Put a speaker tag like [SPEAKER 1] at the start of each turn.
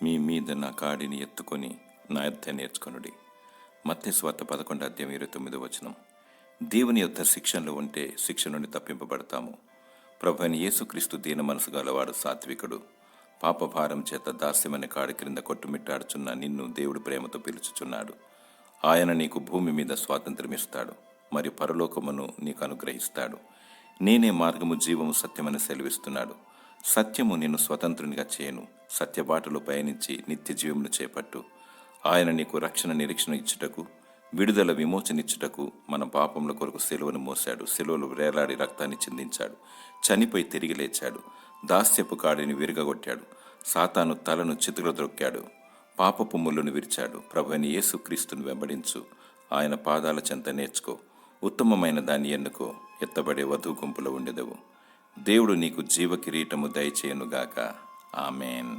[SPEAKER 1] మీ మీద నా కాడిని ఎత్తుకొని నా యొద్ద నేర్చుకొనుడి. మత్తయి సువార్త 11:29. దేవుని యొద్ద శిక్షణలు ఉంటే శిక్ష నుండి తప్పింపబడతాము. ప్రభు అయిన యేసుక్రీస్తు దీన మనసు గలవాడు, సాత్వికుడు. పాపభారం చేత దాస్యమనే కాడి క్రింద కొట్టుమిట్టాడుచున్న నిన్ను దేవుడు ప్రేమతో పిలుచుచున్నాడు. ఆయన నీకు భూమి మీద స్వాతంత్ర్యమిస్తాడు, మరియు పరలోకమును నీకు అనుగ్రహిస్తాడు. నేనే మార్గము, జీవము, సత్యమని సెలవిస్తున్నాడు. సత్యము నిన్ను స్వతంత్రునిగా చేయను. సత్యబాటలో పయనించి నిత్య జీవమును చేపట్టు. ఆయన నీకు రక్షణ, నిరీక్షణ ఇచ్చుటకు, విడుదల, విమోచనిచ్చుటకు మన పాపముల కొరకు సిలువను మోశాడు. సిలువలో వేలాడి రక్తాన్ని చిందించాడు. చనిపోయి తిరిగి లేచాడు. దాస్యపు కాడిని విరగగొట్టాడు. సాతాను తలను చితుకుద్రొక్కాడు. పాపపు ముళ్ళును విరిచాడు. ప్రభువైన యేసుక్రీస్తును వెంబడించు. ఆయన పాదాల చెంత నేర్చుకో. ఉత్తమమైన దాన్ని ఎన్నుకో. ఎత్తబడే వధువు గుంపులో ఉండెదవు. దేవుడు నీకు జీవ కిరీటము దయచేయనుగాక. ఆమేన్.